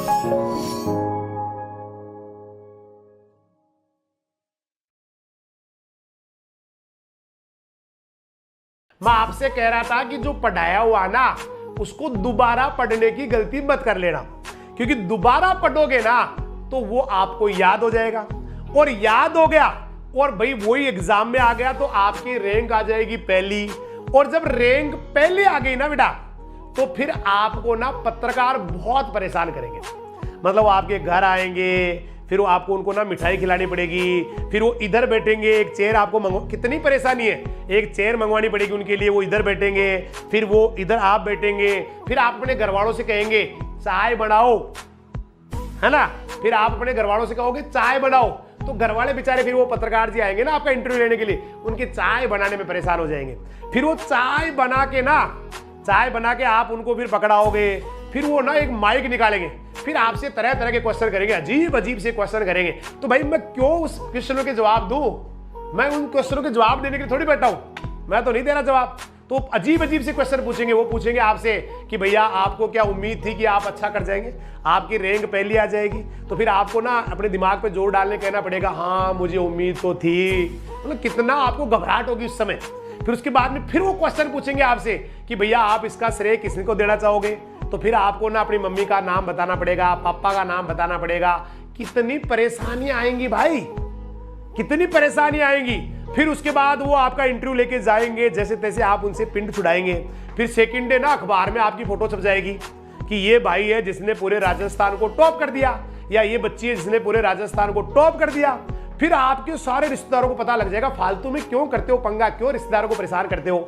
मैं आपसे कह रहा था कि जो पढ़ाया हुआ ना उसको दोबारा पढ़ने की गलती मत कर लेना, क्योंकि दोबारा पढ़ोगे ना तो वो आपको याद हो जाएगा, और याद हो गया और भाई वही एग्जाम में आ गया तो आपकी रैंक आ जाएगी पहली, और जब रैंक पहले आ गई ना बेटा तो फिर आपको ना पत्रकार बहुत परेशान करेंगे। मतलब आपके घर आएंगे, फिर वो आपको उनको ना मिठाई खिलानी पड़ेगी, फिर वो इधर बैठेंगे, एक चेयर आपको कितनी परेशानी है, एक चेयर मंगवानी पड़ेगी उनके लिए, वो इधर बैठेंगे, फिर वो इधर आप बैठेंगे, फिर आप अपने घर वालों से कहेंगे चाय बनाओ, है ना, फिर आप अपने घर वालों से कहोगे चाय बनाओ, तो घर वाले बेचारे फिर वो पत्रकार जी आएंगे ना आपका इंटरव्यू लेने के लिए, उनकी चाय बनाने में परेशान हो जाएंगे। फिर वो चाय बना के आप उनको फिर पकड़ाओगे, फिर वो ना एक माइक निकालेंगे, फिर आपसे तरह तरह के क्वेश्चन करेंगे, अजीब अजीब से क्वेश्चन करेंगे। तो भाई मैं क्यों उस क्वेश्चनों के जवाब दूं? मैं उन क्वेश्चनों के जवाब देने के लिए थोड़ी बैठा हूं, मैं तो नहीं दे रहा जवाब। तो अजीब अजीब से क्वेश्चन पूछेंगे, वो पूछेंगे आपसे कि भैया आपको क्या उम्मीद थी कि आप अच्छा कर जाएंगे, आपकी रैंक पहली आ जाएगी? तो फिर आपको ना अपने दिमाग पे जोर डालने कहना पड़ेगा हाँ मुझे उम्मीद तो थी। मतलब कितना आपको घबराहट होगी उस समय। फिर उसके बाद में फिर वो क्वेश्चन पूछेंगे आपसे कि भैया आप इसका श्रेय किसने को देना चाहोगे? तो फिर आपको ना अपनी मम्मी का नाम बताना पड़ेगा, पापा का नाम बताना पड़ेगा। कितनी परेशानियां आएंगी भाई, कितनी परेशानियां आएंगी। फिर उसके बाद वो आपका इंटरव्यू लेके जाएंगे, जैसे तैसे आप उनसे पिंड छुड़ाएंगे। फिर सेकंड डे ना अखबार में आपकी फोटो छप जाएगी कि ये भाई है जिसने पूरे राजस्थान को टॉप कर दिया, या ये बच्ची है जिसने पूरे राजस्थान को टॉप कर दिया। फिर आपके सारे रिश्तेदारों को पता लग जाएगा, फालतू में क्यों करते हो पंगा, क्यों रिश्तेदारों को परेशान करते हो।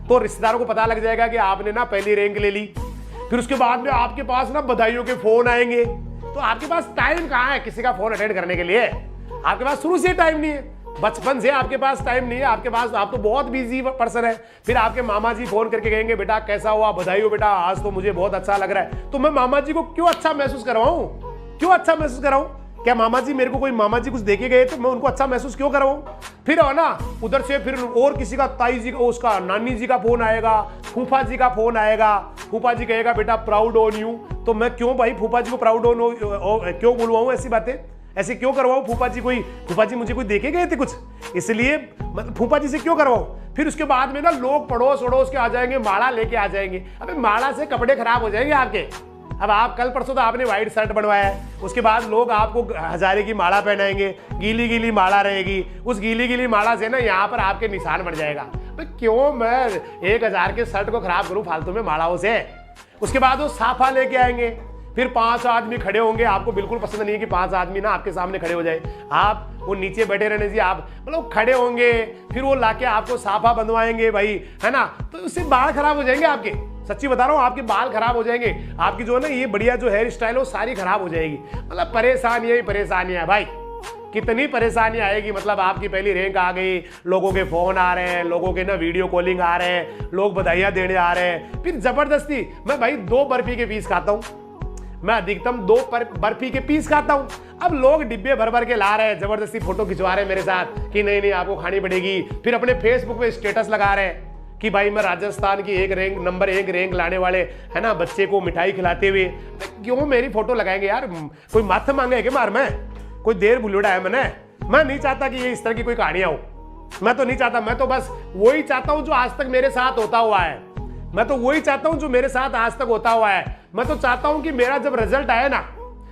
तो रिश्तेदारों को पता लग जाएगा कि आपने ना पहली रैंक ले ली। फिर उसके बाद में आपके पास ना बधाइयों के फोन आएंगे। तो आपके पास टाइम कहाँ है किसी का फोन अटेंड करने के लिए? आपके पास शुरू से टाइम नहीं है, बचपन से आपके पास टाइम नहीं है, आपके पास, आप तो बहुत बिजी पर्सन है। फिर आपके मामा जी फोन करके कहेंगे बेटा कैसा हुआ, बधाई हो बेटा, आज तो मुझे बहुत अच्छा लग रहा है। तो मैं मामा जी को क्यों अच्छा महसूस करवाऊं, क्यों अच्छा महसूस कराऊं? क्या मामा जी मेरे को कोई मामा जी कुछ देके गए तो मैं उनको अच्छा महसूस क्यों कराऊं? फिर है ना उधर से फिर और किसी का, ताई जी का, उसका नानी जी का फोन आएगा, फूफा जी का फोन आएगा। फूफा जी कहेगा बेटा प्राउड ऑन यू। तो मैं क्यों भाई फूफा जी को प्राउड ऑन क्यों बुलवाऊं, ऐसी बातें ऐसे क्यों करवाऊं? फूफा जी मुझे कोई देके गए थे कुछ, इसलिए फूफा जी से क्यों करवाऊं? फिर उसके बाद में ना लोग पड़ोस वड़ोस के आ जाएंगे, माला लेके आ जाएंगे। अबे माला से कपड़े खराब हो जाएंगे आपके। अब आप कल परसों तो आपने व्हाइट शर्ट बनवाया है, उसके बाद लोग आपको हजारे की माला पहनाएंगे, गीली गीली माला रहेगी, उस गीली गीली माला से ना यहाँ पर आपके निशान बन जाएगा। तो क्यों मैं 1000 के शर्ट को खराब करूं फालतू में मालाओं से? उसके बाद वो साफा लेके आएंगे, फिर 5 आदमी खड़े होंगे। आपको बिल्कुल पसंद नहीं है कि 5 आदमी ना आपके सामने खड़े हो जाए, आप वो नीचे बैठे रहने से आप मतलब खड़े होंगे। फिर वो लाके आपको साफा बंधवाएंगे भाई, है ना। तो उससे बाल खराब हो जाएंगे आपके, सच्ची बता रहा हूँ, आपके बाल खराब हो जाएंगे, आपकी जो है ना ये बढ़िया जो हेयर स्टाइल हो सारी खराब हो जाएगी। मतलब परेशानियां ही परेशानियां भाई, कितनी परेशानी आएगी। मतलब आपकी पहली रैंक आ गई, लोगों के फोन आ रहे हैं, लोगों के ना वीडियो कॉलिंग आ रहे हैं, लोग बधाइयां देने आ रहे हैं। फिर जबरदस्ती मैं भाई 2 बर्फी के पीस खाता हूँ, मैं अधिकतम 2 बर्फी के पीस खाता हूँ। अब लोग डिब्बे भर भर के ला रहे हैं, जबरदस्ती फोटो खिंचवा रहे हैं मेरे साथ कि नहीं आपको खानी पड़ेगी। फिर अपने फेसबुक पे स्टेटस लगा रहे हैं कि भाई मैं राजस्थान की नंबर 1 रैंक लाने वाले, है ना, बच्चे को मिठाई खिलाते हुए। क्यों मेरी फोटो लगाएंगे यार? कोई माथे मांगे क्या मार? मैं कोई देर बुलूड़ा है मैं नहीं चाहता कि ये इस तरह की कोई कहानियां हो, मैं तो नहीं चाहता। मैं तो बस वही चाहता हूं जो आज तक मेरे साथ होता हुआ है, मैं तो वही चाहता हूं जो मेरे साथ आज तक होता हुआ है। मैं तो चाहता हूं कि मेरा जब रिजल्ट आए ना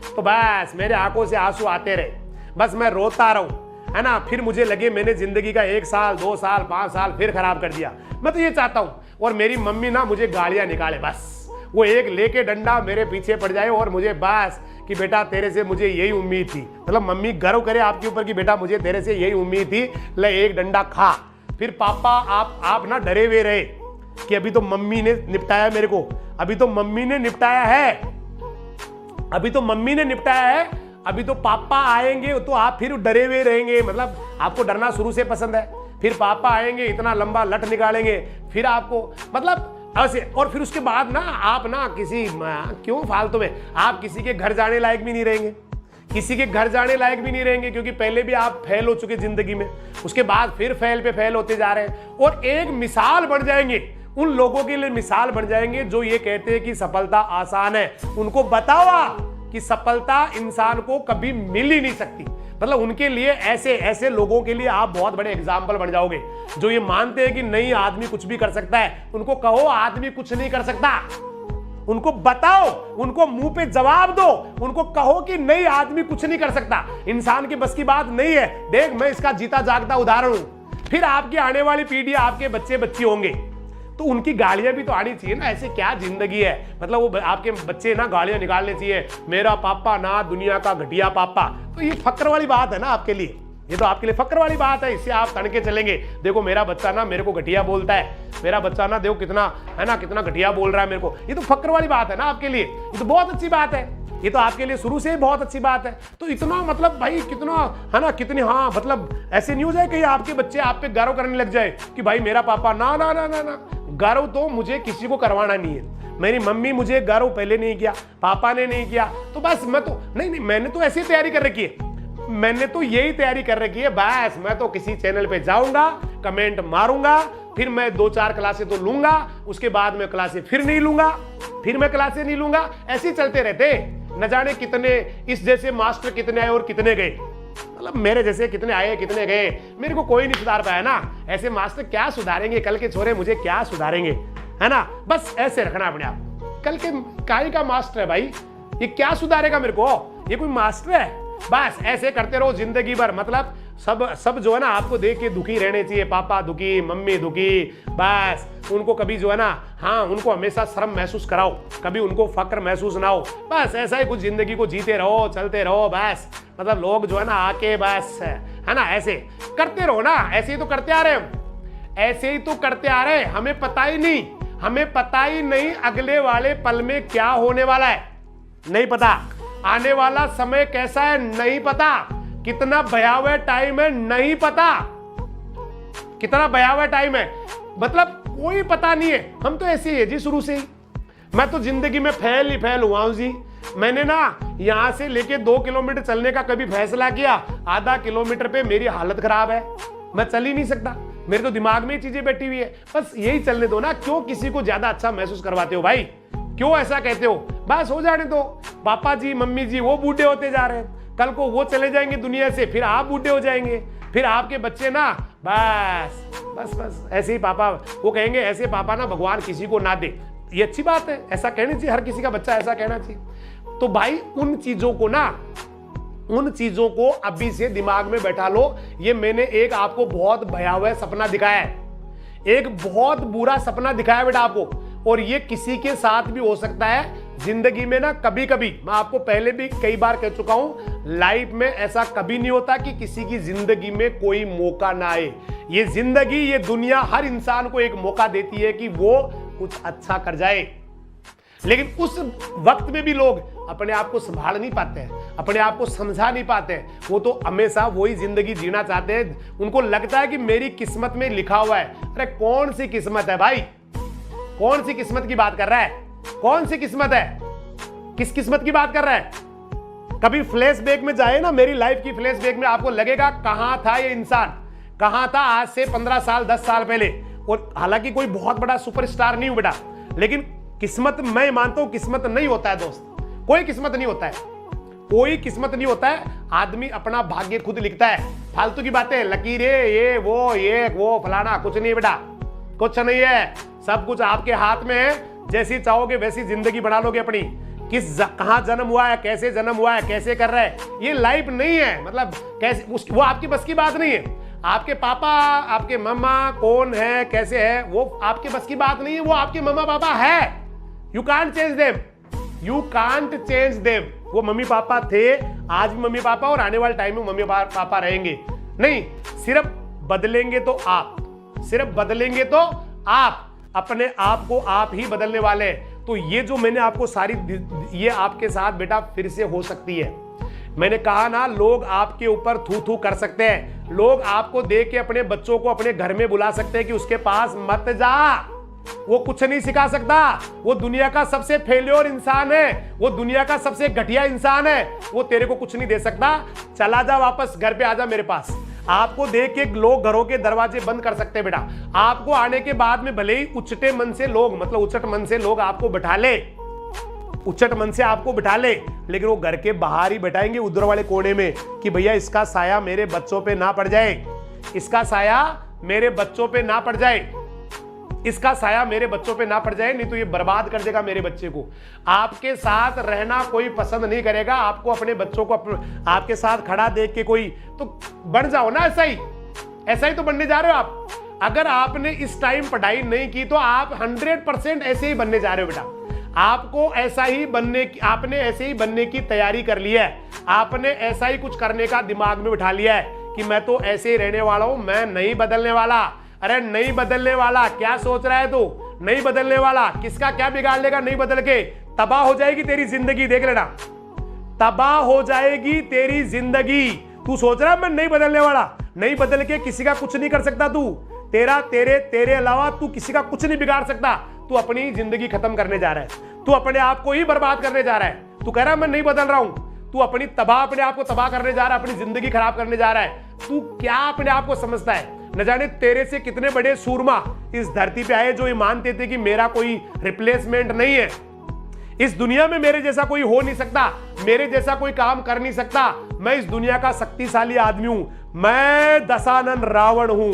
तो बस मेरे आंखों से आंसू आते रहे, बस मैं रोता रहूं, है ना। फिर मुझे लगे मैंने जिंदगी का 1 साल 2 साल 5 साल फिर खराब कर दिया। मैं तो ये चाहता हूं। और मेरी मम्मी ना मुझे गालियां निकाले, बस वो एक लेके डंडा मेरे पीछे पड़ जाए और मुझे बस कि बेटा तेरे से मुझे यही उम्मीद थी। मतलब मम्मी गर्व करे आपके ऊपर कि बेटा मुझे तेरे से यही उम्मीद थी, ले एक डंडा खा। फिर पापा आप ना डरे हुए रहे कि अभी तो मम्मी ने निपटाया मेरे को, अभी तो मम्मी ने निपटाया है, अभी तो मम्मी ने निपटाया है, अभी तो पापा आएंगे तो आप फिर डरे हुए रहेंगे। मतलब आपको डरना शुरू से पसंद है। फिर पापा आएंगे, इतना लंबा लठ निकालेंगे, फिर आपको मतलब ऐसे। और फिर उसके बाद ना आप ना क्यों फालतू में आप किसी के घर जाने लायक भी नहीं रहेंगे, किसी के घर जाने लायक भी नहीं रहेंगे, क्योंकि पहले भी आप फेल हो चुके जिंदगी में, उसके बाद फिर फेल पे फेल होते जा रहे हैं। और एक मिसाल बन जाएंगे, उन लोगों के लिए मिसाल बन जाएंगे जो ये कहते हैं कि सफलता आसान है। उनको बताओ कि सफलता इंसान को कभी मिल ही नहीं सकती। मतलब उनके लिए ऐसे ऐसे लोगों के लिए आप बहुत बड़े एग्जाम्पल बन जाओगे, जो ये मानते हैं कि नहीं आदमी कुछ भी कर सकता है। उनको कहो आदमी कुछ नहीं कर सकता, उनको बताओ, उनको मुंह पे जवाब दो, उनको कहो कि नहीं आदमी कुछ नहीं कर सकता, इंसान की बस की बात नहीं है। देख मैं इसका जीता जागता उदाहरण हूं। फिर आपकी आने वाली पीढ़ी, आपके बच्चे बच्ची होंगे, तो उनकी गालियां भी तो आनी चाहिए ना। ऐसे क्या जिंदगी है, मतलब वो आपके बच्चे ना गालियां निकालने चाहिए, मेरा पापा ना दुनिया का घटिया पापा। तो ये फक्र वाली बात है ना आपके लिए, ये तो आपके लिए फक्र वाली बात है। इससे आप तन के चलेंगे, देखो मेरा बच्चा ना मेरे को घटिया बोलता है, मेरा बच्चा ना देखो कितना है ना, कितना घटिया बोल रहा है मेरे को। ये तो फक्र वाली बात है ना आपके लिए, ये तो बहुत अच्छी बात है, ये तो आपके लिए शुरू से ही बहुत अच्छी बात है। तो इतना मतलब भाई कितना है ना, कितनी हाँ मतलब ऐसे न्यूज है कि आपके बच्चे आप पे गर्व करने लग जाए कि भाई मेरा पापा ना ना ना ना ना। गर्व तो मुझे किसी को करवाना नहीं है। मेरी मम्मी मुझे गर्व पहले नहीं किया, पापा ने नहीं किया, तो बस मैं तो नहीं, मैंने तो ऐसी तैयारी कर रखी है, मैंने तो यही तैयारी कर रखी है। बस मैं तो किसी चैनल पे जाऊंगा, कमेंट मारूंगा, फिर मैं 2-4 क्लासें तो लूंगा, उसके बाद मैं क्लासें फिर नहीं लूंगा, फिर मैं क्लासें नहीं लूंगा। ऐसे ही चलते रहते। न जाने कितने इस जैसे मास्टर कितने आए और कितने गए, मतलब मेरे जैसे कितने आए कितने गए, मेरे को कोई नहीं सुधार पाया ना। ऐसे मास्टर क्या सुधारेंगे, कल के छोरे मुझे क्या सुधारेंगे, है ना। बस ऐसे रखना अपने आप। कल के काय का मास्टर है भाई, ये क्या सुधारेगा मेरे को, ये कोई मास्टर है। बस ऐसे करते रहो जिंदगी भर। मतलब सब जो है ना आपको देख के दुखी रहने चाहिए, पापा दुखी, मम्मी दुखी, बस उनको कभी जो है ना, हाँ उनको हमेशा शर्म महसूस कराओ, कभी उनको फक्र महसूस ना हो। बस ऐसा ही कुछ जिंदगी को जीते रहो, चलते रहो बस। मतलब लोग जो है ना आके बस है ना ऐसे करते रहो ना, ऐसे ही तो करते आ रहे हम, ऐसे ही तो करते आ रहे। हमें पता ही नहीं अगले वाले पल में क्या होने वाला है, नहीं पता। आने वाला समय कैसा है नहीं पता, कितना भयावह टाइम है नहीं पता, कितना भयावह टाइम है, मतलब कोई पता नहीं है। हम तो ऐसे ही है जी शुरू से ही। मैं तो जिंदगी में फैल हुआ हूं जी। मैंने ना यहां से लेके 2 किलोमीटर चलने का कभी फैसला किया, आधा किलोमीटर पे मेरी हालत खराब है, मैं चल ही नहीं सकता, मेरे तो दिमाग में ही चीजें बैठी हुई है। बस यही चलने दो ना, क्यों किसी को ज्यादा अच्छा महसूस करवाते हो भाई, क्यों ऐसा कहते हो। बस हो जाने दो। पापा जी मम्मी जी वो बूढ़े होते जा रहे हैं, कल को वो चले जाएंगे दुनिया से, फिर आप बूढ़े हो जाएंगे, फिर आपके बच्चे ना बस बस बस ऐसे ही पापा, वो कहेंगे ऐसे पापा ना भगवान किसी को ना दे। ये अच्छी बात है, ऐसा कहनी चाहिए, हर किसी का बच्चा ऐसा कहना चाहिए। तो भाई उन चीजों को अभी से दिमाग में बैठा लो। ये मैंने एक आपको बहुत भयावह सपना दिखाया है, एक बहुत बुरा सपना दिखाया बेटा आपको, और ये किसी के साथ भी हो सकता है जिंदगी में ना। कभी कभी मैं आपको पहले भी कई बार कह चुका हूं, लाइफ में ऐसा कभी नहीं होता कि किसी की जिंदगी में कोई मौका ना आए। ये जिंदगी, ये दुनिया हर इंसान को एक मौका देती है कि वो कुछ अच्छा कर जाए, लेकिन उस वक्त में भी लोग अपने आप को संभाल नहीं पाते हैं, अपने आप को समझा नहीं पाते हैं। वो तो हमेशा वही जिंदगी जीना चाहते हैं। उनको लगता है कि मेरी किस्मत में लिखा हुआ है। अरे कौन सी किस्मत है भाई, कौन सी किस्मत की बात कर रहा है, कौन सी किस्मत है, किस किस्मत की बात कर रहा है। कभी फ्लैशबैक में जाए ना, मेरी लाइफ की फ्लैशबैक में, आपको लगेगा कहां था ये इंसान, कहां था आज से 15 साल 10 साल पहले। और हालांकि कोई बहुत बड़ा सुपरस्टार नहीं हूं बेटा, लेकिन किस्मत, मैं मानता हूं किस्मत नहीं होता है दोस्त, कोई किस्मत नहीं होता है, कोई किस्मत नहीं होता है। आदमी अपना भाग्य खुद लिखता है। फालतू की बातें, लकीरें, ये वो फलाना, कुछ नहीं बेटा, कुछ नहीं है। सब कुछ आपके हाथ में है, जैसी चाहोगे वैसी जिंदगी बना लोगे अपनी। कहां जन्म हुआ है, कैसे जन्म हुआ है, कैसे कर रहा है, ये लाइफ नहीं है। मतलब कैसे वो आपकी बस की बात नहीं है। आपके पापा, आपके मम्मा कौन है, कैसे है, वो आपके बस की बात नहीं है। वो आपके मम्मा पापा है, you can't change them, you can't change them. वो मम्मी पापा थे, आज भी मम्मी पापा, और आने वाले टाइम में मम्मी पापा रहेंगे। नहीं, सिर्फ बदलेंगे तो आप, सिर्फ बदलेंगे तो आप, अपने आप को आप ही बदलने वाले हैं। तो ये जो मैंने आपको सारी, ये आपके साथ बेटा फिर से हो सकती है। मैंने कहा ना, लोग आपके ऊपर थू थू कर सकते हैं, लोग आपको देख के अपने बच्चों को अपने घर में बुला सकते हैं कि उसके पास मत जा, वो कुछ नहीं सिखा सकता, वो दुनिया का सबसे फेल्योर इंसान है, वो दुनिया का सबसे घटिया इंसान है, वो तेरे को कुछ नहीं दे सकता। चला जा वापस, घर पे आजा मेरे पास। आपको देख के लोग घरों के दरवाजे बंद कर सकते हैं बेटा। आपको आने के बाद में भले ही उचट मन से लोग आपको बिठा ले, उचट मन से आपको बिठा ले, लेकिन वो घर के बाहर ही बैठाएंगे उधर वाले कोने में कि भैया इसका साया मेरे बच्चों पे ना पड़ जाए, इसका साया मेरे बच्चों पे ना पड़ जाए, इसका साया मेरे बच्चों पे ना पड़ जाए, नहीं तो ये बर्बाद कर देगा मेरे बच्चे को। आपके साथ रहना कोई पसंद नहीं करेगा, आपको अपने बच्चों को आपके साथ खड़ा देख के कोई, तो बन जाओ ना ऐसा ही तो बनने जा रहे हो आप। अगर आपने इस टाइम पढ़ाई नहीं की तो आप 100% ऐसे ही बनने जा रहे हो बेटा। आपको ऐसा ही बनने की, आपने ऐसे ही बनने की तैयारी कर ली है, आपने ऐसा ही कुछ करने का दिमाग में बिठा लिया है कि मैं तो ऐसे ही रहने वाला हूं, मैं नहीं बदलने वाला। अरे नहीं बदलने वाला, क्या सोच रहा है तू? नहीं बदलने वाला, किसका क्या बिगाड़ लेगा नहीं बदल के? तबाह हो जाएगी तेरी जिंदगी, देख लेना, तबाह हो जाएगी तेरी जिंदगी। तू सोच रहा है मैं नहीं बदलने वाला, नहीं बदल के किसी का कुछ नहीं कर सकता तू, तेरे अलावा तू किसी का कुछ नहीं बिगाड़ सकता। तू अपनी जिंदगी खत्म करने जा रहा है, तू अपने आप को ही बर्बाद करने जा रहा है। तू कह रहा है मैं नहीं बदल रहा हूं, तू अपने आप को तबाह करने जा रहा है, अपनी जिंदगी खराब करने जा रहा है। तू क्या अपने आप को समझता है? न जाने तेरे से कितने बड़े सूरमा इस धरती पे आए जो ये मानते थे कि मेरा कोई रिप्लेसमेंट नहीं है, इस दुनिया में मेरे जैसा कोई हो नहीं सकता, मेरे जैसा कोई काम कर नहीं सकता, मैं इस दुनिया का शक्तिशाली आदमी हूं, मैं दशानन रावण हूं,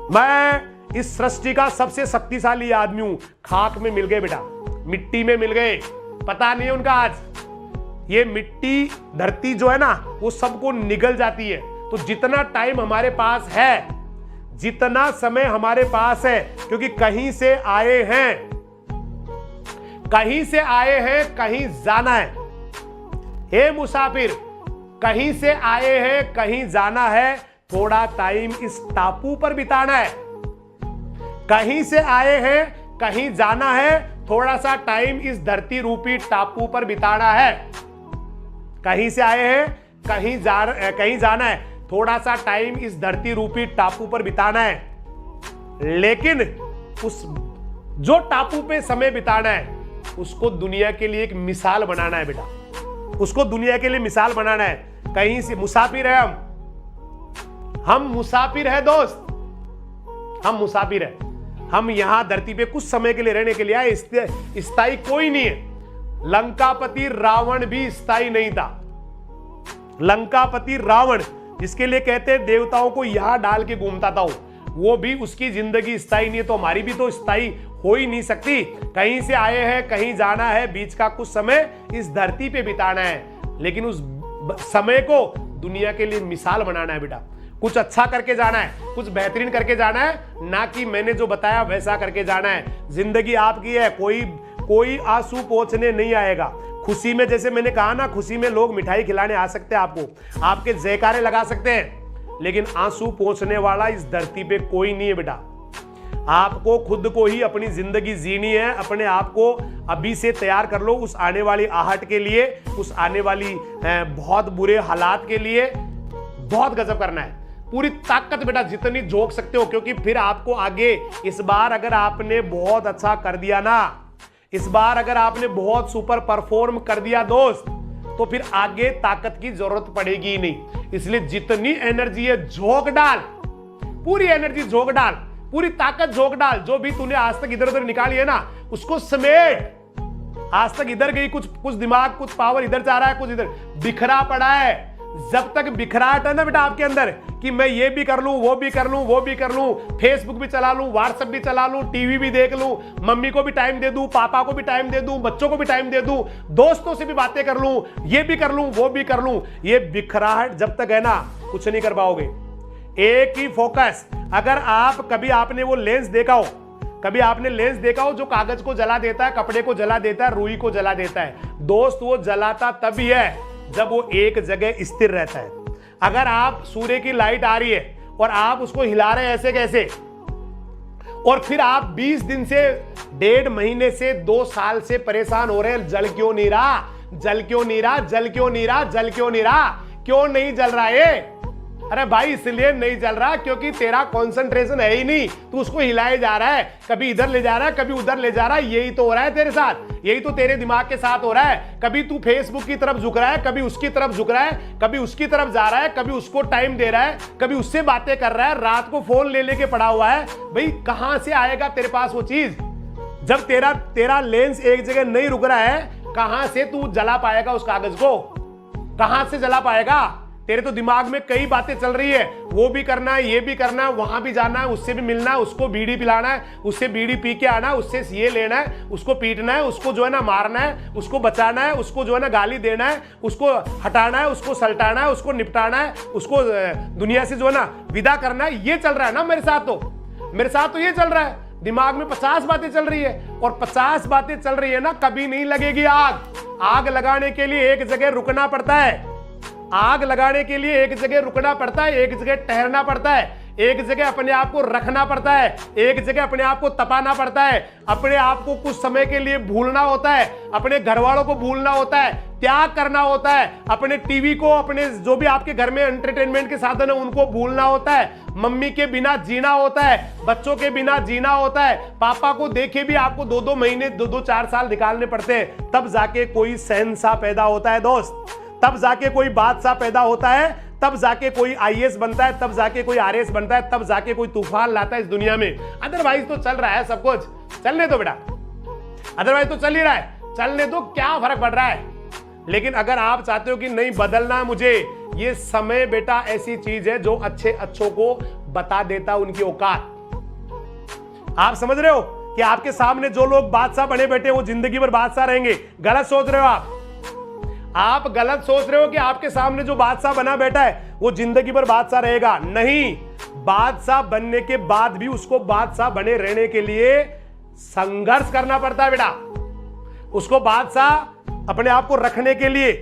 मैं इस सृष्टि का सबसे शक्तिशाली आदमी हूं। खाक में मिल गए बेटा, मिट्टी में मिल गए, पता नहीं है उनका आज। ये मिट्टी धरती जो है ना वो सबको निगल जाती है। तो जितना टाइम हमारे पास है, जितना समय हमारे पास है, क्योंकि कहीं से आए हैं, कहीं से आए हैं, कहीं जाना है। हे मुसाफिर, कहीं से आए हैं, कहीं जाना है, थोड़ा टाइम इस टापू पर बिताना है। कहीं से आए हैं, कहीं जाना है, थोड़ा सा टाइम इस धरती रूपी टापू पर बिताना है। कहीं से आए हैं, कहीं जाना है, थोड़ा सा टाइम इस धरती रूपी टापू पर बिताना है। लेकिन उस जो टापू पे समय बिताना है उसको दुनिया के लिए एक मिसाल बनाना है बेटा, उसको दुनिया के लिए मिसाल बनाना है। कहीं से मुसाफिर है हम मुसाफिर है दोस्त, हम मुसाफिर है। हम यहां धरती पे कुछ समय के लिए रहने के लिए आए, स्थायी कोई नहीं है। लंकापति रावण भी स्थायी नहीं था। लंकापति रावण, जिसके लिए कहते हैं देवताओं को यहां डाल के घूमता था, वो भी उसकी जिंदगी स्थायी नहीं है, तो हमारी भी तो स्थायी हो ही नहीं सकती। कहीं से आए हैं, कहीं जाना है, बीच का कुछ समय इस धरती पे बिताना है, लेकिन उस समय को दुनिया के लिए मिसाल बनाना है बेटा। कुछ अच्छा करके जाना है, कुछ बेहतरीन करके जाना है, ना कि मैंने जो बताया वैसा करके जाना है। जिंदगी आपकी है, कोई आंसू पोंछने नहीं आएगा। खुशी में, जैसे मैंने कहा ना, खुशी में लोग मिठाई खिलाने आ सकते हैं आपको, आपके जयकारे लगा सकते हैं, लेकिन आंसू पोंछने वाला इस धरती पे कोई नहीं है बेटा। आपको खुद को ही अपनी जिंदगी जीनी है। अपने आप को अभी से तैयार कर लो उस आने वाली आहट के लिए, उस आने वाली बहुत बुरे हालात के लिए। बहुत गजब करना है, पूरी ताकत बेटा जितनी झोंक सकते हो, क्योंकि फिर आपको आगे, इस बार अगर आपने बहुत अच्छा कर दिया ना, इस बार अगर आपने बहुत सुपर परफॉर्म कर दिया दोस्त, तो फिर आगे ताकत की जरूरत पड़ेगी ही नहीं। इसलिए जितनी एनर्जी है झोंक डाल, पूरी एनर्जी झोंक डाल, पूरी ताकत झोंक डाल। जो भी तूने आज तक इधर उधर निकाली है ना, उसको समेट। आज तक इधर गई, कुछ दिमाग, कुछ पावर इधर जा रहा है, कुछ इधर बिखरा पड़ा है। जब तक बिखराहट है ना बेटा आपके अंदर कि मैं ये भी कर लूं, वो भी कर लूं, वो भी कर लूं, फेसबुक भी चला लूं, व्हाट्सएप भी चला लूं, टीवी भी देख लूं, मम्मी को भी टाइम दे दूं, पापा को भी टाइम दे दूं, बच्चों को भी टाइम दे दूं, दोस्तों से भी बातें कर लूं, ये भी कर लूं, वो भी कर लूं, ये बिखराहट जब तक है ना, कुछ नहीं कर पाओगे। एक ही फोकस। अगर कभी आपने वो लेंस देखा हो, कभी आपने लेंस देखा हो जो कागज को जला देता है, कपड़े को जला देता है, रुई को जला देता है दोस्त, वो जलाता तभी है जब वो एक जगह स्थिर रहता है। अगर आप सूर्य की लाइट आ रही है और आप उसको हिला रहे हैं ऐसे कैसे, और फिर आप 20 दिन से, 1.5 महीने से, 2 साल से परेशान हो रहे हैं, जल क्यों नहीं रहा, जल क्यों नहीं रहा, जल क्यों नहीं रहा, जल क्यों नहीं रहा, क्यों नहीं जल रहा है? अरे भाई इसलिए नहीं जल रहा क्योंकि तेरा कंसंट्रेशन है ही नहीं, तू उसको हिलाए जा रहा है, कभी इधर ले जा रहा है, कभी उधर ले जा रहा है। यही तो हो रहा है तेरे साथ, यही तो तेरे दिमाग के साथ हो रहा है। कभी तू फेसबुक की तरफ झुक रहा है, कभी उसकी तरफ झुक रहा है, कभी उसकी तरफ जा रहा है, कभी उसको टाइम दे रहा है, कभी उससे बातें कर रहा है, रात को फोन ले लेके पड़ा हुआ है। भाई कहां से आएगा तेरे पास वो चीज? जब तेरा लेंस एक जगह नहीं रुक रहा है, कहां से तू जला पाएगा उस कागज को? कहां से जला पाएगा? तेरे तो दिमाग में कई बातें चल रही है, वो भी करना है, ये भी करना है, वहां भी जाना है, उससे भी मिलना है, उसको बीड़ी पिलाना है, उससे बीड़ी पी के आना है, उससे ये लेना है, उसको पीटना है, उसको जो है ना मारना है, उसको बचाना है, उसको जो है ना गाली देना है, उसको हटाना है, उसको सल्टाना है, उसको निपटाना है, उसको दुनिया से जो है ना विदा करना है। ये चल रहा है ना मेरे साथ तो ये चल रहा है। दिमाग में 50 बातें चल रही है, और 50 बातें चल रही है ना, कभी नहीं लगेगी आग लगाने के लिए एक जगह रुकना पड़ता है। आग लगाने के लिए एक जगह रुकना पड़ता है, एक जगह ठहरना पड़ता है, एक जगह अपने आप को रखना पड़ता है, एक जगह अपने आप को तपाना पड़ता है, अपने आप को कुछ समय के लिए भूलना होता है, अपने घर वालों को भूलना होता है, त्याग करना होता है, अपने टीवी को, अपने जो भी आपके घर में एंटरटेनमेंट के साधन है उनको भूलना होता है, मम्मी के बिना जीना होता है, बच्चों के बिना जीना होता है, पापा को देखे भी आपको 2-2 महीने 2-2 4 साल निकालने पड़ते हैं, तब जाके कोई शहंशाह पैदा होता है दोस्त, तब जाके कोई बादशाह पैदा होता है, तब जाके कोई आईएएस बनता है, तब जाके कोई आरएएस बनता है, तब जाके कोई तूफान लाता है इस दुनिया में। अदरवाइज तो चल रहा है सब कुछ, चलने दो बेटा, अदरवाइज तो चल ही रहा है, चलने दो, क्या फर्क पड़ रहा है। लेकिन अगर आप चाहते हो कि नहीं बदलना है मुझे, ये समय बेटा ऐसी चीज है जो अच्छों को बता देता उनकी औकात। आप समझ रहे हो कि आपके सामने जो लोग बादशाह बने बैठे वो जिंदगी भर बादशाह रहेंगे? गलत सोच रहे हो आप गलत सोच रहे हो कि आपके सामने जो बादशाह बना बैठा है वो जिंदगी भर बादशाह रहेगा। नहीं, बादशाह बनने के बाद भी उसको बादशाह बने रहने के लिए संघर्ष करना पड़ता है बेटा। उसको बादशाह अपने आप को रखने के लिए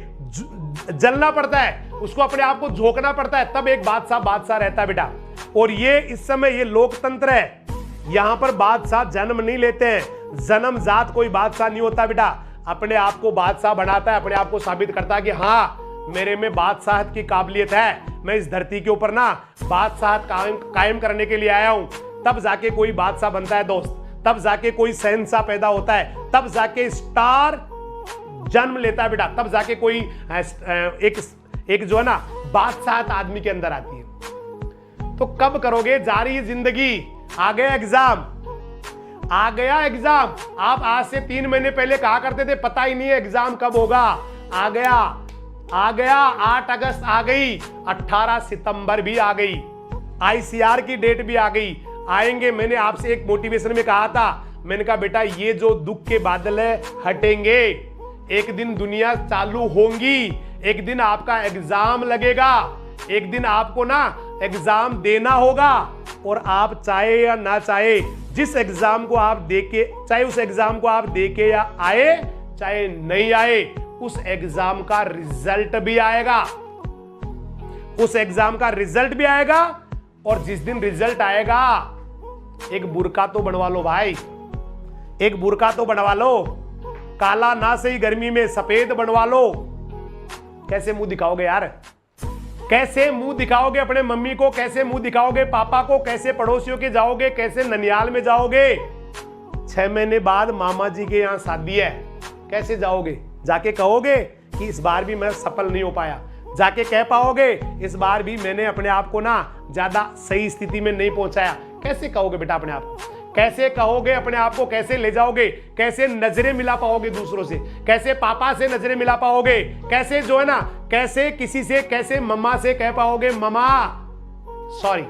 जलना पड़ता है, उसको अपने आप को झोंकना पड़ता है, तब एक बादशाह रहता है बेटा। और ये इस समय ये लोकतंत्र है, यहां पर बादशाह जन्म नहीं लेते हैं, जन्मजात कोई बादशाह नहीं होता बेटा। अपने आप को बादशाह बनाता है, अपने आप को साबित करता है कि हाँ मेरे में बादशाहत की काबिलियत है, मैं इस धरती के ऊपर ना बादशाहत कायम करने के लिए आया हूं। तब जाके कोई बादशाह बनता है दोस्त, तब जाके कोई शहंशाह पैदा होता है, तब जाके स्टार जन्म लेता है बेटा, तब जाके कोई एक जो है ना बादशाहत आदमी के अंदर आती है। तो कब करोगे? जारी है जिंदगी, आ गया एग्जाम, आ गया एग्जाम। आप आज से 3 महीने पहले कहा करते थे पता ही नहीं है एग्जाम कब होगा, आ गया 8 अगस्त आ गई, 18 सितंबर भी आ गई, आईसीआर की डेट भी आ गई, आएंगे। मैंने आपसे एक मोटिवेशन में कहा था, मैंने कहा बेटा ये जो दुख के बादल है हटेंगे, एक दिन दुनिया चालू होंगी, एक दिन आपका एग्जाम लगेगा, एक दिन आपको ना एग्जाम देना होगा, और आप चाहे या ना चाहे जिस एग्जाम को आप देके, चाहे उस एग्जाम को आप देके या आए चाहे नहीं आए, उस एग्जाम का रिजल्ट भी आएगा, उस एग्जाम का रिजल्ट भी आएगा। और जिस दिन रिजल्ट आएगा एक बुर्का तो बनवा लो भाई, एक बुर्का तो बनवा लो, काला ना सही गर्मी में सफेद बनवा लो। कैसे मुंह दिखाओगे यार? कैसे मुंह दिखाओगे अपने मम्मी को? कैसे मुंह दिखाओगे पापा को? कैसे पड़ोसियों के जाओगे? कैसे ननियाल में जाओगे? 6 महीने बाद मामा जी के यहां शादी है, कैसे जाओगे? जाके कहोगे कि इस बार भी मैं सफल नहीं हो पाया? जाके कह पाओगे इस बार भी मैंने अपने आप को ना ज्यादा सही स्थिति में नहीं पहुंचाया? कैसे कहोगे बेटा अपने आप को? कैसे कहोगे अपने आप को? कैसे ले जाओगे? कैसे नजरें मिला पाओगे दूसरों से? कैसे पापा से नजरें मिला पाओगे? कैसे जो है ना, कैसे किसी से, कैसे मम्मा से कह पाओगे मम्मा सॉरी?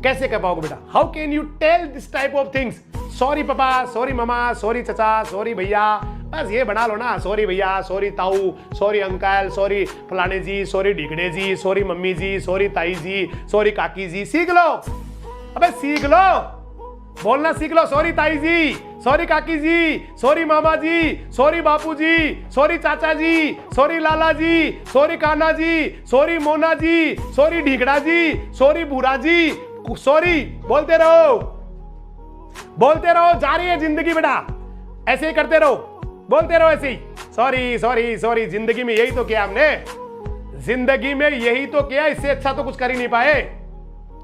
कैसे कह पाओगे बेटा? How can you tell this type of things? Sorry पापा, सॉरी मम्मा, सॉरी चचा, सॉरी भैया, बस ये बना लो ना, सॉरी भैया, सॉरी ताऊ, सॉरी अंकल, सॉरी फलाने जी, सॉरी ढिगड़े जी, सॉरी मम्मी जी, सॉरी ताई जी, सॉरी काकी जी। सीख लो, अबे सीख लो, बोलना सीख लो। सॉरी ताई जी, सॉरी काकी जी, सॉरी मामा जी, सॉरी बापू जी, सॉरी चाचा जी, सॉरी लाला जी, sorry Kanha ji, sorry Mona ji, sorry ढिगड़ा जी, सॉरी भूरा जी, सॉरी बोलते रहो, बोलते रहो। जारी है जिंदगी बेटा, ऐसे ही करते रहो, बोलते रहो ऐसे ही। सॉरी सॉरी सॉरी, जिंदगी में यही तो किया हमने, जिंदगी में यही तो किया, इससे अच्छा तो कुछ कर ही नहीं पाए,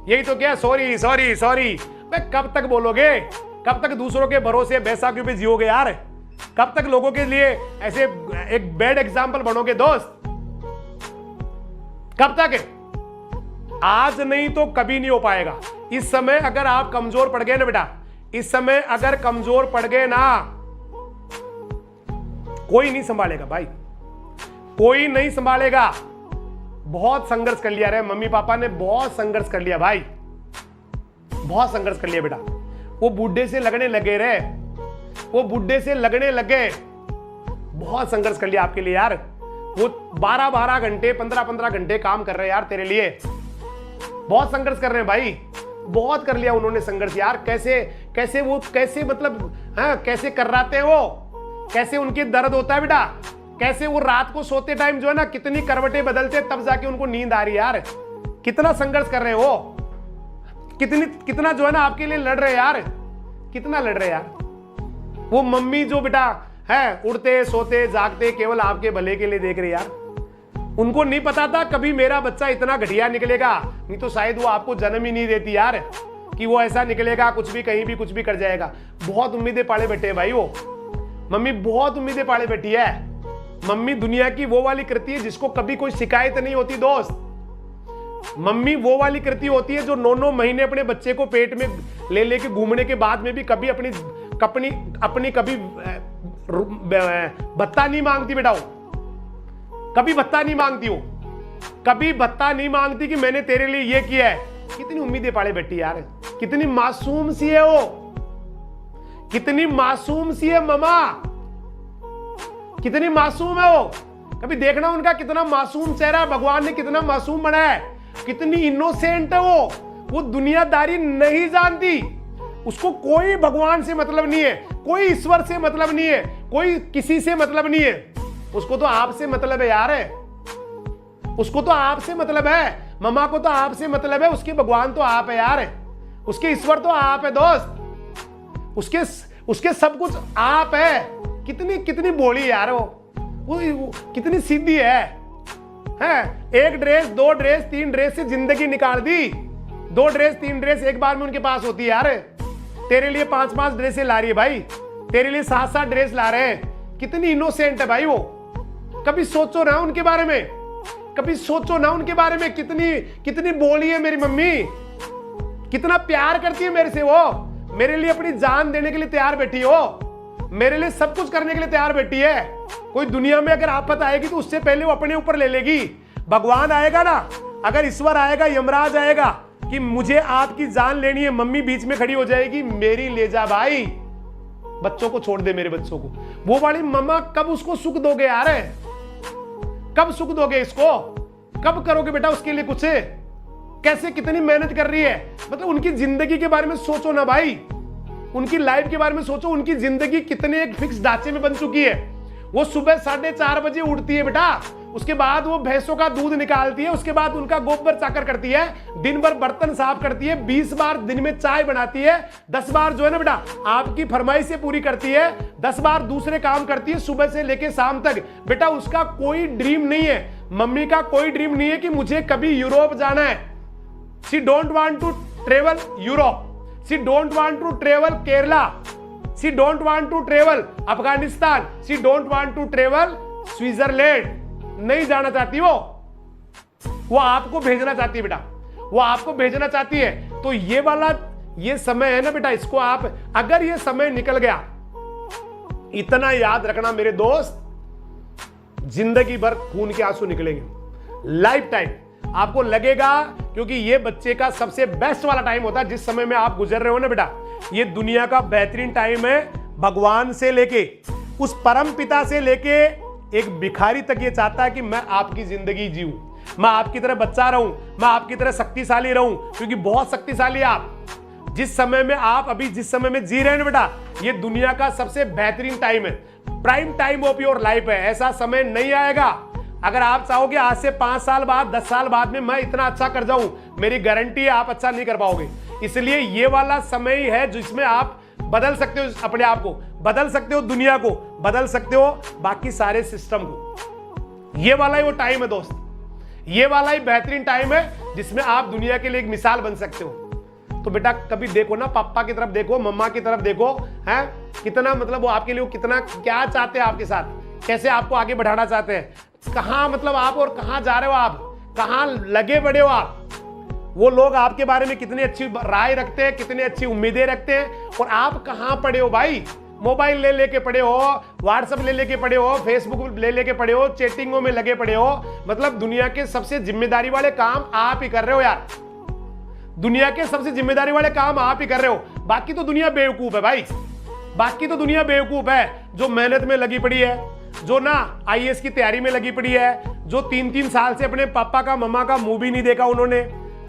यही तो किया। सॉरी सॉरी सॉरी, कब तक बोलोगे? कब तक दूसरों के भरोसे बैसाखियों पे जियोगे यार? कब तक लोगों के लिए ऐसे एक बैड एग्जाम्पल बनोगे दोस्त? कब तक? आज नहीं तो कभी नहीं हो पाएगा। इस समय अगर आप कमजोर पड़ गए ना बेटा, इस समय अगर कमजोर पड़ गए ना, कोई नहीं संभालेगा भाई, कोई नहीं संभालेगा। बहुत संघर्ष कर लिया रे मम्मी पापा ने, बहुत संघर्ष कर लिया भाई, बहुत संघर्ष कर लिया बेटा। वो बुढ़े से लगने लगे रे, वो बुढ़े से लगने लगे, बहुत संघर्ष कर लिया आपके लिए यार। वो 12-12 घंटे 15-15 घंटे काम कर रहे हैं यार तेरे लिए, बहुत संघर्ष कर रहे हैं भाई, बहुत कर लिया उन्होंने संघर्ष यार। कैसे वो कैसे मतलब कैसे कर रहे हैं वो, कैसे उनके दर्द होता है बेटा, कैसे वो रात को सोते टाइम जो है ना कितनी करवटें बदलते तब जाके उनको नींद आ रही है यार। कितना संघर्ष कर रहे हो, कितना जो है ना आपके लिए लड़ रहे हैं यार, कितना लड़ रहे हैं यार। वो मम्मी जो बेटा है उड़ते सोते जागते केवल आपके भले के लिए देख रहे यार। उनको नहीं पता था कभी मेरा बच्चा इतना घटिया निकलेगा, नहीं तो शायद वो आपको जन्म ही नहीं देती यार, कि वो ऐसा निकलेगा कुछ भी कहीं भी कुछ भी कर जाएगा। बहुत उम्मीदें पाले बैठे हैं भाई वो, मम्मी बहुत उम्मीदें पाले बैठी है। मम्मी दुनिया की वो वाली कृति है जिसको कभी कोई शिकायत नहीं होती दोस्त। मम्मी वो वाली कृति होती है जो 9-9 महीने अपने बच्चे को पेट में ले लेके घूमने के बाद में भी कभी अपनी कभी भत्ता नहीं मांगती बेटा, कभी भत्ता नहीं मांगती हो, कभी भत्ता नहीं मांगती कि मैंने तेरे लिए ये किया है। कितनी उम्मीदें पाले बैठी यार, कितनी मासूम सी है वो, कितनी मासूम सी है ममा, कितनी मासूम है वो। कभी देखना उनका कितना मासूम चेहरा, भगवान ने कितना मासूम बनाया है, कितनी इनोसेंट है वो दुनियादारी नहीं जानती। उसको कोई भगवान से मतलब नहीं है, कोई ईश्वर से मतलब नहीं है, कोई किसी से मतलब नहीं है, उसको तो आपसे मतलब है यार, उसको तो आपसे मतलब है। मम्मा को तो आपसे मतलब है, उसके भगवान तो आप है यार, उसके ईश्वर तो आप है दोस्त, उसके सब कुछ आप है। कितनी बोली यार वो कितनी सीधी है। एक ड्रेस 2 ड्रेस 3 ड्रेस से जिंदगी निकाल दी, 2 ड्रेस 3 ड्रेस एक बार में उनके पास होती है यार। तेरे लिए 5-5 ड्रेसें ला रही है भाई, तेरे लिए 7-7 ड्रेस ला रहे हैं। कितनी इनोसेंट है भाई वो। कभी सोचो ना उनके बारे में, कभी सोचो ना उनके बारे में, कितनी बोली है मेरी मम्मी, कितना प्यार करती है मेरे से वो। मेरे लिए अपनी जान देने के लिए तैयार बैठी हो, मेरे लिए सब कुछ करने के लिए तैयार बैठी है। कोई दुनिया में अगर आफत आएगी तो उससे पहले वो अपने ऊपर ले लेगी। भगवान आएगा ना, अगर ईश्वर आएगा, यमराज आएगा कि मुझे आपकी जान लेनी है, मम्मी बीच में खड़ी हो जाएगी, मेरी ले जा भाई, बच्चों को छोड़ दे, मेरे बच्चों को। वो वाली मम्मा कब उसको सुख दोगे यार, कब सुख दोगे इसको, कब करोगे बेटा उसके लिए कुछ। कैसे कितनी मेहनत कर रही है, मतलब उनकी जिंदगी के बारे में सोचो ना भाई, उनकी लाइफ के बारे में सोचो। उनकी जिंदगी कितने एक फिक्स ढांचे में बन चुकी है। वो सुबह 4:30 बजे उठती है बेटा, उसके बाद वो भैंसों का दूध निकालती है, उसके बाद उनका गोबर चाकर करती है, दिन भर बर्तन साफ करती है, 20 बार दिन में चाय बनाती है, 10 बार जो है ना बेटा आपकी फरमाइशें पूरी करती है, 10 बार दूसरे काम करती है सुबह से लेके शाम तक। बेटा उसका कोई ड्रीम नहीं है, मम्मी का कोई ड्रीम नहीं है कि मुझे कभी यूरोप जाना है। She don't want to travel Europe, she don't want to travel Kerala, she don't want to travel Afghanistan, she don't want to travel Switzerland. नहीं जाना चाहती वो आपको भेजना चाहती है बेटा, वो आपको भेजना चाहती है। तो ये वाला ये समय है ना बेटा, इसको आप अगर ये समय निकल गया, इतना याद रखना मेरे दोस्त, जिंदगी भर खून के आंसू निकलेंगे, लाइफ टाइम आपको लगेगा। क्योंकि ये बच्चे का सबसे बेस्ट वाला टाइम होता है, जिस समय में आप गुजर रहे हो ना बेटा, ये दुनिया का बेहतरीन टाइम है। भगवान से लेके उस परम पिता से लेके एक भिखारी तक ये चाहता है कि मैं आपकी जिंदगी जीऊं, मैं आपकी तरह बच्चा रहूं, मैं आपकी तरह शक्तिशाली रहूं, क्योंकि बहुत शक्तिशाली आप। जिस समय में आप अभी जिस समय में जी रहे हैं बेटा, ये दुनिया का सबसे बेहतरीन टाइम है, prime time of your life है। ऐसा समय नहीं आएगा। अगर आप चाहोगे आज से 5 साल बाद 10 साल बाद में मैं इतना अच्छा कर जाऊं, मेरी गारंटी है आप अच्छा नहीं कर पाओगे। इसलिए ये वाला समय ही है जिसमें आप बदल सकते हो, अपने आप को बदल सकते हो, दुनिया को बदल सकते हो, बाकी सारे सिस्टम को। ये वाला ही वो टाइम है दोस्त, ये वाला ही बेहतरीन टाइम है जिसमें आप दुनिया के लिए एक मिसाल बन सकते हो। तो बेटा कभी देखो ना, पापा की तरफ देखो, मम्मा की तरफ देखो, हैं कितना मतलब वो आपके लिए कितना क्या चाहते हैं आपके साथ, कैसे आपको आगे बढ़ाना चाहते हैं, कहां मतलब आप और कहां जा रहे हो, आप कहां लगे बड़े हो आप। वो लोग आपके बारे में कितनी अच्छी राय रखते हैं, कितनी अच्छी उम्मीदें रखते हैं, और आप कहां पड़े हो भाई। मोबाइल ले लेके पड़े हो, व्हाट्सएप ले लेके पड़े हो, फेसबुक ले लेके पड़े हो, चैटिंगों में लगे पड़े हो। मतलब दुनिया के सबसे जिम्मेदारी वाले काम आप ही कर रहे हो यार, दुनिया के सबसे जिम्मेदारी वाले काम आप ही कर रहे हो। बाकी तो दुनिया बेवकूफ है भाई, बाकी तो दुनिया बेवकूफ है जो मेहनत में लगी पड़ी है, जो ना आईएएस की तैयारी में लगी पड़ी है, जो 3-3 साल से अपने पापा का मम्मा का मुंह भी नहीं देखा उन्होंने,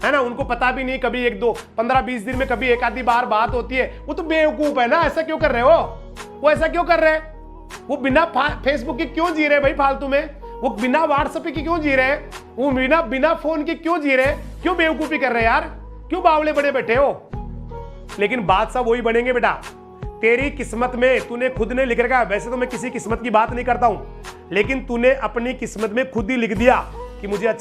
है ना, उनको पता भी नहीं, कभी 15-20 दिन में कभी एक आधी बार बात होती है। वो तो बेवकूफ है ना, ऐसा क्यों कर रहे हो? वो ऐसा क्यों कर रहे हैं? वो बिना फेसबुक के क्यों जी रहे भाई फालतू में? वो बिना व्हाट्सएप के क्यों जी रहे हैं? वो बिना फोन के क्यों जी रहे? क्यों बेवकूफी कर रहे हैं यार? क्यों बावले बड़े बैठे हो? लेकिन बादशाह वही बनेंगे बेटा, तेरी किस्मत में तूने खुद ने लिख रखा है। वैसे तो मैं किसी किस्मत की बात नहीं करता हूं, लेकिन तूने अपनी किस्मत में खुद ही लिख दिया कि मुझे मैं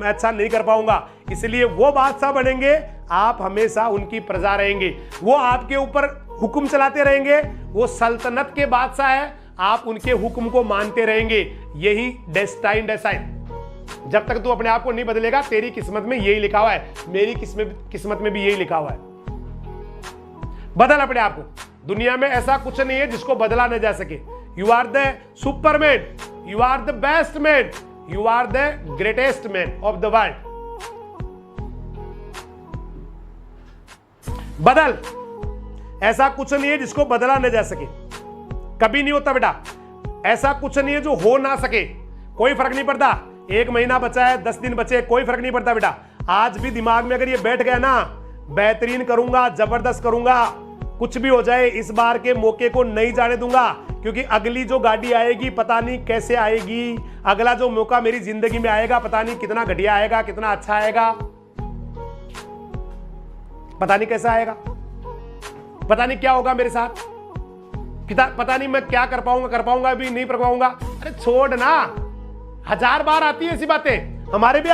अच्छा नहीं कर पाऊंगा, इसलिए वो बादशाह बनेंगे, आप हमेशा उनकी प्रजा रहेंगे, वो आपके ऊपर हुक्म चलाते रहेंगे, वो सल्तनत के बादशाह है, आप उनके हुक्म को मानते रहेंगे। यही डेस्टाइन डिसाइड। जब तक तू अपने आप को नहीं बदलेगा, तेरी किस्मत में यही लिखा हुआ है, मेरी किस्मत में भी यही लिखा हुआ है। बदल अपने आप को। दुनिया में ऐसा कुछ नहीं है जिसको बदला न जा सके। You are the superman, you are the best man, you are the greatest man of the world. बदल, ऐसा कुछ नहीं है जिसको बदला न जा सके, कभी नहीं होता बेटा। ऐसा कुछ नहीं है जो हो ना सके, कोई फर्क नहीं पड़ता। 1 महीना बचा है, 10 दिन बचे, कोई फर्क नहीं पड़ता बेटा। आज भी दिमाग में अगर ये बैठ गया ना, बेहतरीन करूंगा, जबरदस्त करूंगा, कुछ भी हो जाए इस बार के मौके को नहीं जाने दूंगा, क्योंकि अगली जो गाड़ी आएगी पता नहीं कैसे आएगी, अगला जो मौका मेरी जिंदगी में आएगा पता नहीं कितना घटिया आएगा, कितना अच्छा आएगा, पता नहीं कैसा आएगा, पता नहीं क्या होगा मेरे साथ, पता नहीं मैं क्या कर पाऊंगा भी नहीं कर पाऊंगा। अरे छोड़ ना, 1000 बार आती है ऐसी बातें, हमारे भी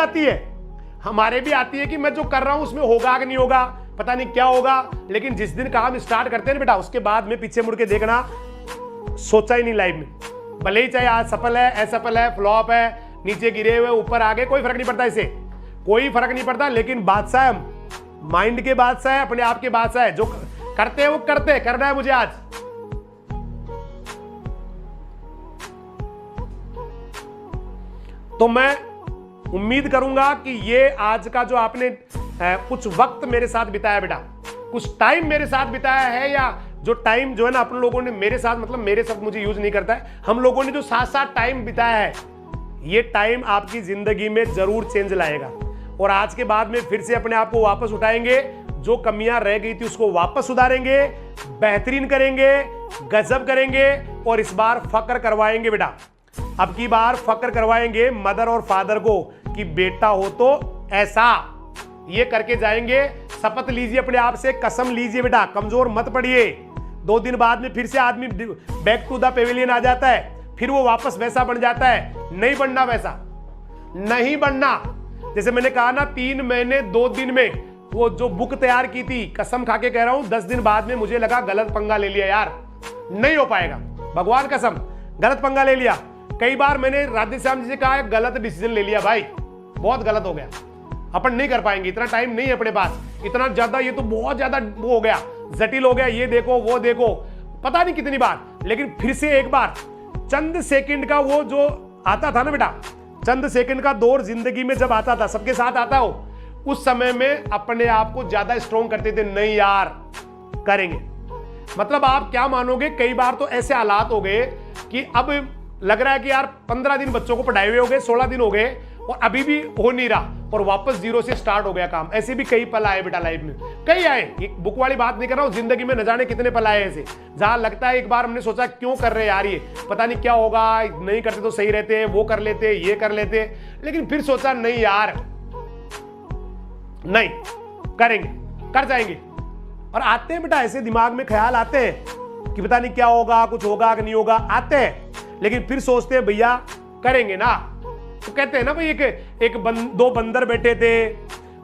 आती है कि मैं जो कर रहा हूं उसमें होगा कि नहीं होगा, पता नहीं क्या होगा। लेकिन जिस दिन काम स्टार्ट करते हैं ना बेटा, उसके बाद में पीछे मुड़ के देखना, सोचा ही नहीं लाइफ में। भले ही चाहे आज सफल है, असफल है, फ्लॉप है, नीचे गिरे हुए ऊपर आ गए, कोई फर्क नहीं पड़ता, इसे कोई फर्क नहीं पड़ता। लेकिन बादशाह है, माइंड के बादशाह है, अपने आप के बादशाह है। जो करते हैं वो करते, करना है मुझे आज। तो मैं उम्मीद करूंगा कि ये आज का जो आपने कुछ वक्त मेरे साथ बिताया बेटा, कुछ टाइम मेरे साथ बिताया है, या जो टाइम जो है ना अपन लोगों ने मेरे साथ, मतलब मेरे साथ मुझे यूज नहीं करता है, हम लोगों ने जो साथ साथ टाइम बिताया है, ये टाइम आपकी जिंदगी में जरूर चेंज लाएगा। और आज के बाद में फिर से अपने आप को वापस उठाएंगे, जो कमियां रह गई थी उसको वापस सुधारेंगे, बेहतरीन करेंगे, गजब करेंगे, और इस बार फक्र करवाएंगे बेटा। अब की बार फक्र करवाएंगे मदर और फादर को कि बेटा हो तो ऐसा, ये करके जाएंगे। शपथ लीजिए अपने आप से, कसम लीजिए बेटा, कमजोर मत पड़िए। 2 दिन बाद में फिर से आदमी बैक टू द पेविलियन आ जाता है, फिर वो वापस वैसा बन जाता है। नहीं बनना वैसा, नहीं बनना। जैसे मैंने कहा ना, 3 महीने 2 दिन में वो जो बुक तैयार की थी, कसम खा के कह रहा हूं, 10 दिन बाद में मुझे लगा गलत पंगा ले लिया यार, नहीं हो पाएगा, भगवान कसम, गलत पंगा ले लिया। कई बार मैंने राधेश्याम जी से कहा है, गलत डिसीजन ले लिया भाई, बहुत गलत हो गया, अपन नहीं कर पाएंगे, इतना टाइम नहीं है अपने पास, इतना ज्यादा, ये तो बहुत ज्यादा वो हो गया, जटिल हो गया, ये देखो वो देखो, पता नहीं कितनी बार। लेकिन फिर से एक बार, चंद सेकंड का वो जो आता था ना बेटा, चंद सेकंड का दौर जिंदगी में जब आता था, सबके साथ आता हो, उस समय में अपने आप को ज्यादा स्ट्रॉन्ग करते थे, नहीं यार करेंगे। मतलब आप क्या मानोगे, कई बार तो ऐसे हालात हो गए कि अब लग रहा है कि यार 15 दिन बच्चों को पढ़ाए हुए हो गए, 16 दिन हो गए, और अभी भी हो नहीं रहा, और वापस जीरो से स्टार्ट हो गया काम। ऐसे भी कई पल आए बेटा लाइफ में, कई आए, ये बुक वाली बात नहीं कर रहा हूं, जिंदगी में न जाने कितने पल आए ऐसे, जहां लगता है एक बार हमने सोचा क्यों कर रहे यार, ये पता नहीं क्या होगा, नहीं करते तो सही रहते, वो कर लेते, ये कर लेते, लेकिन फिर सोचा नहीं यार, नहीं करेंगे, कर जाएंगे। और आते हैं बेटा ऐसे, दिमाग में ख्याल आते हैं कि पता नहीं क्या होगा, कुछ होगा कि नहीं होगा, आते हैं, लेकिन फिर सोचते हैं भैया करेंगे ना। तो कहते हैं ना भाई, दो बंदर बैठे थे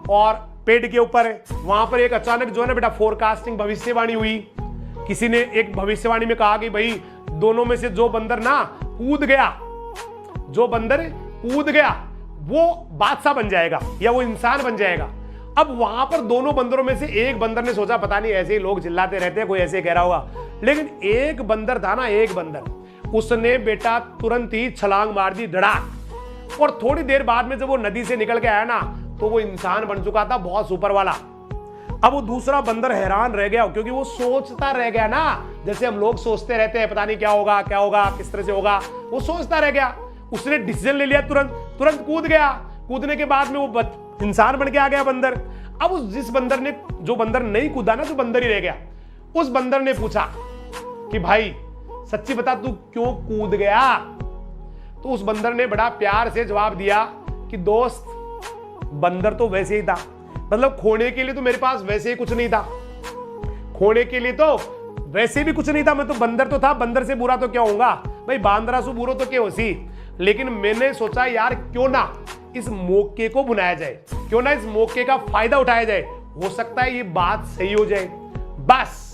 और पेड़ के ऊपर, वहां पर एक अचानक जो है ना बेटा फोरकास्टिंग, भविष्यवाणी हुई। किसी ने एक भविष्यवाणी में कहा कि भाई दोनों में से जो बंदर ना कूद गया, जो बंदर कूद गया वो बादशाह बन जाएगा या वो इंसान बन जाएगा। अब वहां पर दोनों बंदरों में से एक बंदर ने सोचा पता नहीं ऐसे ही लोग चिल्लाते रहते हैं, कोई ऐसे कह रहा होगा, लेकिन एक बंदर था ना, एक बंदर, उसने बेटा तुरंत ही छलांग मार दी धड़ाक। और थोड़ी देर बाद में जब वो नदी से निकल के आया ना, तो वो इंसान बन चुका था, बहुत सुपर वाला। अब वो दूसरा बंदर हैरान रह गया, क्योंकि वो सोचता रह गया ना, जैसे हम लोग सोचते रहते हैं पता नहीं क्या होगा क्या होगा किस तरह से होगा, वो सोचता रह गया। उसने डिसीजन ले लिया, तुरंत कूद गया। कूदने के बाद में वो इंसान बन के आ गया बंदर। अब उस जिस बंदर ने, जो बंदर नहीं कूदा ना, जो बंदर ही रह गया, उस बंदर ने पूछा कि भाई सच्ची बता तू क्यों कूद गया। तो उस बंदर ने बड़ा प्यार से जवाब दिया कि दोस्त, बंदर तो वैसे ही था, मतलब खोने के लिए तो मेरे पास वैसे ही कुछ नहीं था, खोने के लिए तो वैसे भी कुछ नहीं था, मैं तो बंदर तो था, बंदर से बुरा तो क्या होगा भाई, बांदरा सु बुरो तो क्या होसी। लेकिन मैंने सोचा यार क्यों ना इस मौके को बुलाया जाए, क्यों ना इस मौके का फायदा उठाया जाए, हो सकता है ये बात सही हो जाए। बस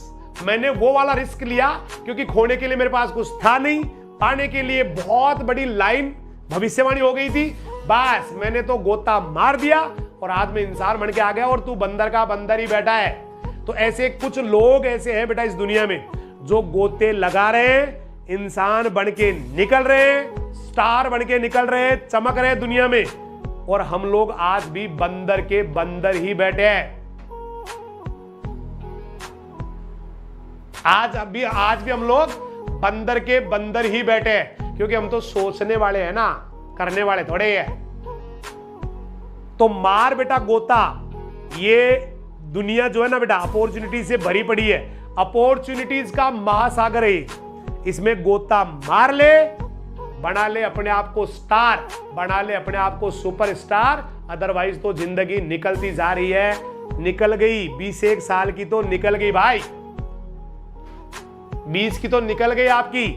मैंने वो वाला रिस्क लिया, क्योंकि खोने के लिए मेरे पास कुछ था नहीं, पाने के लिए बहुत बड़ी लाइन भविष्यवाणी हो गई थी। बस मैंने तो गोता मार दिया और आज मैं इंसान बन के आ गया और तू बंदर का बंदर ही बैठा है। तो ऐसे कुछ लोग ऐसे हैं बेटा इस दुनिया में, जो गोते लगा रहे, इंसान बन के निकल रहे, स्टार बन के निकल रहे, चमक रहे दुनिया में, और हम लोग आज भी बंदर के बंदर ही बैठे हैं। आज भी हम लोग बंदर के बंदर ही बैठे हैं, क्योंकि हम तो सोचने वाले हैं ना, करने वाले थोड़े हैं। तो मार बेटा गोता, ये दुनिया जो है ना बेटा अपॉर्चुनिटीज से भरी पड़ी है, अपॉर्चुनिटीज का महासागर है, इसमें गोता मार ले, बना ले अपने आप को स्टार, बना ले अपने आप को सुपरस्टार। अदरवाइज तो जिंदगी निकलती जा रही है, निकल गई 21 साल की तो निकल गई भाई, 20 की तो निकल गई आपकी।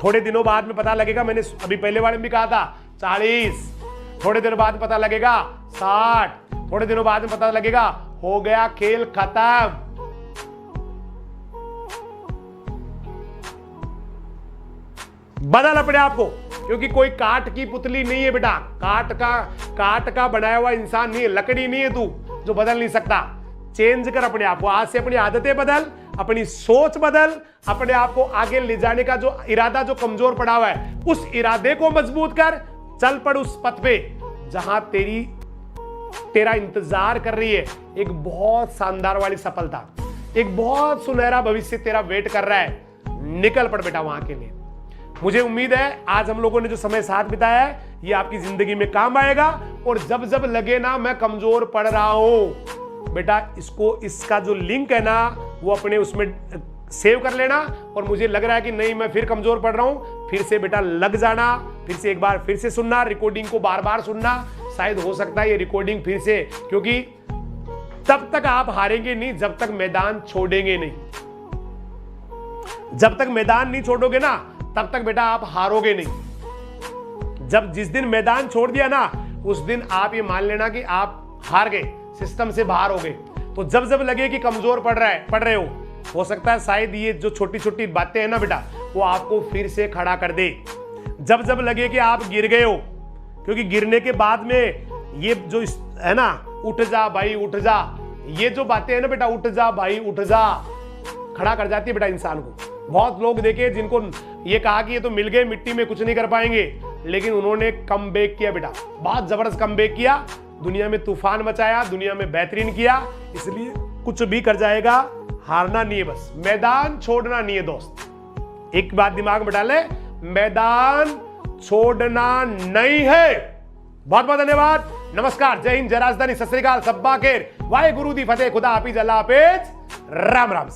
थोड़े दिनों बाद में पता लगेगा, मैंने अभी पहले वाले में भी कहा था 40, थोड़े दिनों बाद पता लगेगा 60, थोड़े दिनों बाद में पता लगेगा हो गया खेल खत्म। बदल अपने आप को, क्योंकि कोई काट की पुतली नहीं है बेटा, काट का बनाया हुआ इंसान नहीं है, लकड़ी नहीं है तू जो बदल नहीं सकता। चेंज कर अपने आप को, आज से अपनी आदतें बदल, अपनी सोच बदल, अपने आप को आगे ले जाने का जो इरादा जो कमजोर पड़ा हुआ है, उस इरादे को मजबूत कर, चल पड़ उस पथ पे जहां तेरा इंतजार कर रही है एक बहुत शानदार वाली सफलता, एक बहुत सुनहरा भविष्य तेरा वेट कर रहा है। निकल पड़ बेटा वहां के लिए। मुझे उम्मीद है आज हम लोगों ने जो समय साथ बिताया है ये आपकी जिंदगी में काम आएगा, और जब जब लगे ना मैं कमजोर पड़ रहा हूं बेटा, इसका जो लिंक है ना वो अपने उसमें सेव कर लेना, और मुझे लग रहा है कि नहीं मैं फिर कमजोर पड़ रहा हूं, फिर से बेटा लग जाना, फिर से एक बार फिर से सुनना, रिकॉर्डिंग को बार बार सुनना। शायद हो सकता है ये रिकॉर्डिंग फिर से, क्योंकि तब तक आप हारेंगे नहीं जब तक मैदान छोड़ेंगे नहीं, जब तक मैदान नहीं छोड़ोगे ना तब तक बेटा आप हारोगे नहीं। जिस दिन मैदान छोड़ दिया ना उस दिन आप ये मान लेना कि आप हार गए, सिस्टम से बाहर हो गए। तो जब जब लगे कि कमजोर पड़ रहे हो सकता है शायद ये जो छोटी छोटी बातें हैं ना बेटा वो आपको फिर से खड़ा कर दे। जब जब लगे कि आप गिर गए हो, क्योंकि गिरने के बाद में ये जो है ना उठ जा भाई उठ जा, ये जो बातें हैं ना बेटा उठ जा भाई उठ जा, खड़ा कर जाती है बेटा इंसान को। बहुत लोग देखे जिनको ये कहा कि ये तो मिल गए मिट्टी में कुछ नहीं कर पाएंगे, लेकिन उन्होंने कम बैक किया बेटा, बहुत जबरदस्त कम बैक किया, दुनिया में तूफान मचाया, दुनिया में बेहतरीन किया। इसलिए कुछ भी कर जाएगा, हारना नहीं है, बस मैदान छोड़ना नहीं है दोस्त। एक बात दिमाग में डाले, मैदान छोड़ना नहीं है। बहुत बहुत धन्यवाद, नमस्कार, जय हिंद, जय राजधानी, सत श्री अकाल, सब्बा खेर, वाहे गुरु दी फतेह, खुदा हाफिज, अल्लाह हाफिज, राम राम।